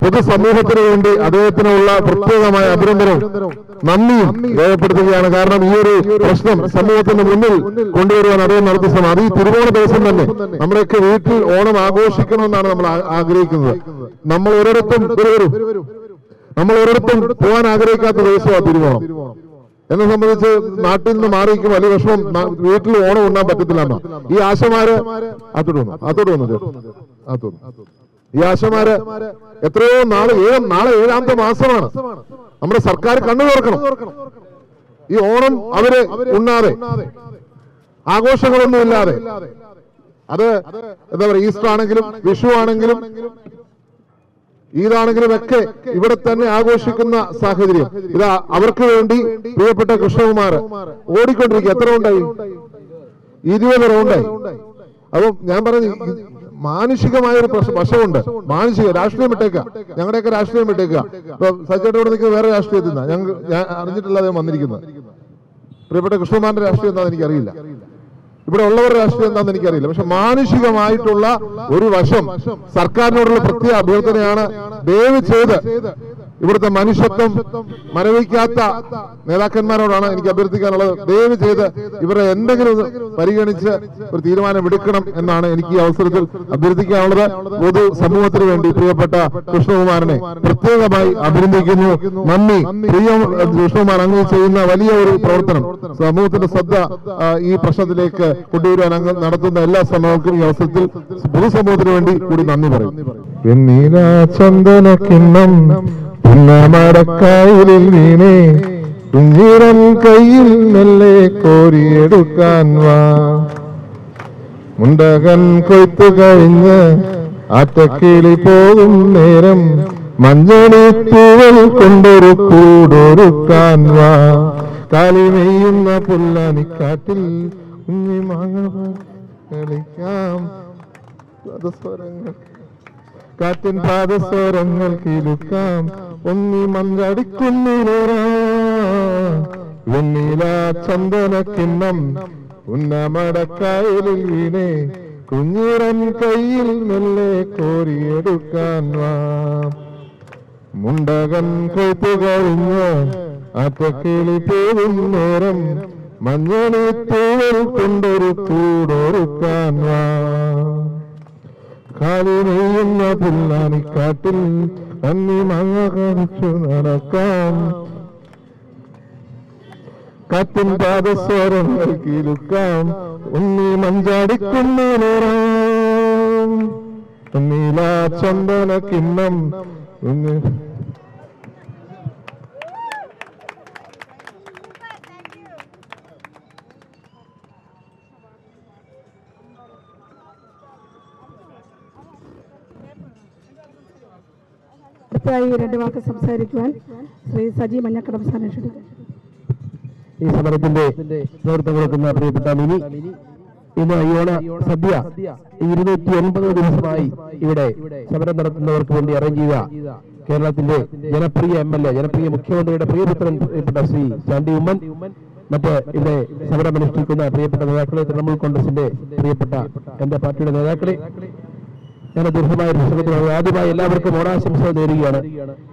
പൊതുസമൂഹത്തിന് വേണ്ടി അദ്ദേഹത്തിനുള്ള പ്രത്യേകമായ അഭിനന്ദനവും നന്ദിയും രേഖപ്പെടുത്തുകയാണ്. കാരണം ഈ ഒരു പ്രശ്നം സമൂഹത്തിന് മുന്നിൽ കൊണ്ടുവരുവാൻ അദ്ദേഹം നടത്തിയ ശ്രമം, അത് ഈ തിരുവോണ ദിവസം തന്നെ നമ്മുടെയൊക്കെ വീട്ടിൽ ഓണം ആഘോഷിക്കണമെന്നാണ് നമ്മൾ ആഗ്രഹിക്കുന്നത്. നമ്മൾ ഒരിടത്തും പോകാൻ ആഗ്രഹിക്കാത്ത ദിവസമാണ് തിരുവോണം. എന്നെ സംബന്ധിച്ച് നാട്ടിൽ നിന്ന് മാറിയിരിക്കും വലിയ വിഷമം, വീട്ടിൽ ഓണം ഉണ്ണാൻ പറ്റത്തില്ല എന്നോ. ഈ ആശമാര് ഈ ആശമാര് എത്രയോ നാളെ 7ാമത്തെ മാസമാണ്. നമ്മുടെ സർക്കാർ കണ്ണു തുറക്കണം. ഈ ഓണം അവര് ഉണ്ണാതെ, ആഘോഷങ്ങളൊന്നും ഇല്ലാതെ, അത് എന്താ പറയുക, ഈസ്റ്റർ ആണെങ്കിലും വിഷു ആണെങ്കിലും ഈദാണെങ്കിലും ഒക്കെ ഇവിടെ തന്നെ ആഘോഷിക്കുന്ന സാഹചര്യം. ഇത് അവർക്ക് വേണ്ടി പ്രിയപ്പെട്ട കൃഷ്ണകുമാർ ഓടിക്കൊണ്ടിരിക്കുക. എത്ര റൗണ്ടായി? 20 റൗണ്ടായി. അപ്പം ഞാൻ പറഞ്ഞു, മാനുഷികമായൊരു വശമുണ്ട്. രാഷ്ട്രീയം വിട്ടേക്കുക, ഞങ്ങളുടെയൊക്കെ രാഷ്ട്രീയം വിട്ടേക്കുക. ഇപ്പൊ സജ്ജയോട് നിൽക്കുന്ന വേറെ രാഷ്ട്രീയത്തിൽ നിന്നാ ഞാൻ അറിഞ്ഞിട്ടില്ല അദ്ദേഹം വന്നിരിക്കുന്നത്. പ്രിയപ്പെട്ട കൃഷ്ണകുമാറിന്റെ രാഷ്ട്രീയം എന്താണെന്ന് എനിക്കറിയില്ല, ഇവിടെ ഉള്ളവരുടെ രാഷ്ട്രീയം എന്താണെന്ന് എനിക്കറിയില്ല. പക്ഷെ മാനുഷികമായിട്ടുള്ള ഒരു വശം സർക്കാരിനോടുള്ള പ്രത്യേക അഭ്യർത്ഥനയാണ്. ദയവ് ചെയ്ത് ഇവിടുത്തെ മനുഷ്യത്വം മരവിക്കാത്ത നേതാക്കന്മാരോടാണ് എനിക്ക് അഭ്യർത്ഥിക്കാനുള്ളത്. ദയവ് ചെയ്ത് ഇവരെ എന്തെങ്കിലും പരിഗണിച്ച് ഒരു തീരുമാനം എടുക്കണം എന്നാണ് എനിക്ക് ഈ അവസരത്തിൽ അഭ്യർത്ഥിക്കാനുള്ളത്. പൊതു സമൂഹത്തിന് വേണ്ടി പ്രിയപ്പെട്ട കൃഷ്ണകുമാറിനെ പ്രത്യേകമായി അഭിനന്ദിക്കുന്നു. നന്ദി. കൃഷ്ണകുമാർ അങ്ങ് ചെയ്യുന്ന വലിയ ഒരു പ്രവർത്തനം, സമൂഹത്തിന്റെ ശ്രദ്ധ ഈ പ്രശ്നത്തിലേക്ക് കൊണ്ടുവരുവാൻ അങ്ങ് നടത്തുന്ന എല്ലാ ശ്രമങ്ങൾക്കും ഈ അവസരത്തിൽ പൊതുസമൂഹത്തിന് വേണ്ടി കൂടി നന്ദി പറയും. ചന്ദനക്കിണ്ണം മടക്കായലിൽ വീണേ കുഞ്ഞിരം കയ്യിൽ മെല്ലെ കോരിയെടുക്കാൻ വാ. മുണ്ടകൻ കൊയ്ത്തു കഴിഞ്ഞ് ആറ്റക്കിളി പോകും നേരം മഞ്ഞളി തൂവൽ കൊണ്ടൊരു കൂടൊരുക്കാൻ വാ. കാലി മെയ്യുന്ന പുല്ലാനിക്കാട്ടിൽ കുഞ്ഞി മാങ്ങ കളിക്കാം. കാറ്റിൻ പാദസ്വരങ്ങൾ കിലുക്കാം. ഒന്നി മഞ്ചടിക്കുന്നിലേറാ വെണ്ണീല ചന്ദനക്കിണ്ണം ഉന്നമടക്കായലിൽ വീണേ കുഞ്ഞിറൻ കയ്യിൽ മെല്ലെ കോരിയെടുക്കാൻ വാ. മുണ്ടകൻ കൊയ്ത്തു കഴിഞ്ഞ് ആറ്റക്കിളി പോകും നേരം മഞ്ഞളി തൂവൽ കൊണ്ടൊരു കൂടൊരുക്കാൻ വാ. കാലി നെയ്യുന്ന പുല്ലാനിക്കാട്ടിൽ കന്നി മങ്ങ കളിച്ചു നടക്കാം. കാറ്റിൻ പാദസ്വരങ്ങൾ കിലുക്കാം. ഉണ്ണി മഞ്ചാടിക്കുന്ന നേരം നീല ചന്ദനക്കിണ്ണം. അടുത്തതായി 2 വാക്ക് സംസാരിക്കുവാൻ ശ്രീ സജി മഞ്ഞക്കടം സാറിനെ ക്ഷണിക്കുന്നു. ഈ സമരത്തിന്റെ നേതൃത്വം കൊടുക്കുന്ന പ്രിയപ്പെട്ട മിനി, ഇന്ന് ഓണ സദ്യ 209 ദിവസമായി ഇവിടെ സമരം നടത്തുന്നവർക്ക് വേണ്ടി അറേഞ്ച് ചെയ്ത കേരളത്തിന്റെ ജനപ്രിയ MLA, ജനപ്രിയ മുഖ്യമന്ത്രിയുടെ പ്രിയപുത്രൻ പ്രിയപ്പെട്ട ശ്രീ ചാണ്ടി ഉമ്മൻ, മറ്റ് ഇവിടെ സമരമനുഷ്ഠിക്കുന്ന പ്രിയപ്പെട്ട നേതാക്കളെ, തൃണമൂൽ കോൺഗ്രസിന്റെ പ്രിയപ്പെട്ട എന്റെ പാർട്ടിയുടെ നേതാക്കളെ, ഞാൻ ദീർഘമായ പുസ്തകത്തിലാണ് ആദ്യമായി എല്ലാവർക്കും ഓണാശംസകൾ നേരുകയാണ്.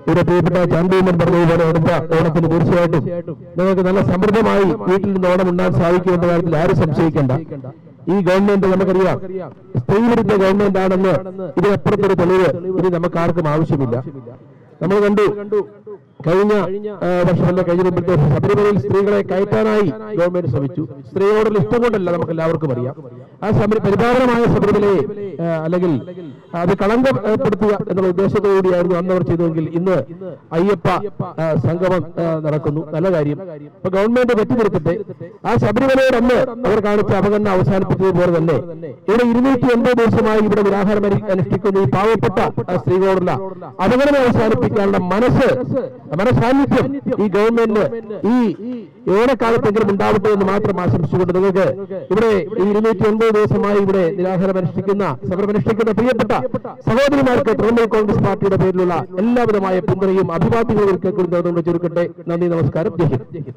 ഇവിടെ പ്രിയപ്പെട്ട ചാണ്ടി ഉമ്മൻ പറഞ്ഞതുപോലെ അടുത്ത ഓണത്തിന് തീർച്ചയായിട്ടും നിങ്ങൾക്ക് നല്ല സമൃദ്ധമായി വീട്ടിൽ നിന്ന് ഓണം ഉണ്ടാകാൻ സാധിക്കുമെന്ന കാര്യത്തിൽ ആരും സംശയിക്കേണ്ട. ഈ ഗവൺമെന്റ് നമുക്കറിയാം സ്ത്രീവിരുദ്ധ ഗവൺമെന്റ് ആണെന്ന് ഇതിനപ്പുറത്തൊരു തെളിവ് ഇനി നമുക്ക് ആർക്കും ആവശ്യമില്ല. നമ്മൾ കണ്ടു കഴിഞ്ഞ വർഷമല്ല കഴിഞ്ഞ മുമ്പത്തെ ശബരിമലയിൽ സ്ത്രീകളെ കയറ്റാനായി ഗവൺമെന്റ് ശ്രമിച്ചു. സ്ത്രീയോടുള്ള ഇഷ്ടം കൊണ്ടല്ല, നമുക്ക് എല്ലാവർക്കും അറിയാം. ആ പരിപാലനമായ ശബരിമലയെ അല്ലെങ്കിൽ അത് കളങ്കപ്പെടുത്തുക എന്നുള്ള ഉദ്ദേശത്തോടുകൂടിയായിരുന്നു അന്ന് അവർ ചെയ്തതെങ്കിൽ ഇന്ന് അയ്യപ്പ സംഗമം നടക്കുന്നു. നല്ല കാര്യം. അപ്പൊ ഗവൺമെന്റ് വെട്ടിനിർത്തിട്ട് ആ ശബരിമലയുടെ അന്ന് അവർ കാണിച്ച അവഗണന അവസാനിപ്പിച്ചതുപോലെ തന്നെ ഇവിടെ 280 ദിവസമായി ഇവിടെ നിരാഹാരം അനുഷ്ഠിക്കുന്ന ഈ പാവപ്പെട്ട സ്ത്രീകളോടുള്ള അവഗണന അവസാനിപ്പിക്കാനുള്ള മനസാന്നിധ്യം ഈ ഗവൺമെന്റ് ഈ ഓണക്കാലത്തെങ്കിലും ഉണ്ടാവട്ടെ എന്ന് മാത്രം ആശംസിച്ചുകൊണ്ട് നിങ്ങൾക്ക് ഇവിടെ ഈ 209 ദിവസമായി ഇവിടെ നിരാഹാരം അനുഷ്ഠിക്കുന്ന സമരമനുഷ്ഠിക്കുന്ന പ്രിയപ്പെട്ട സഹോദരിമാർക്ക് തൃണമൂൽ കോൺഗ്രസ് പാർട്ടിയുടെ പേരിലുള്ള എല്ലാവിധമായ പിന്തുണയും അഭിവാദ്യങ്ങളും കേൾക്കുന്നത് ചുരുക്കട്ടെ. നന്ദി, നമസ്കാരം, ജയ് ഹിന്ദ്.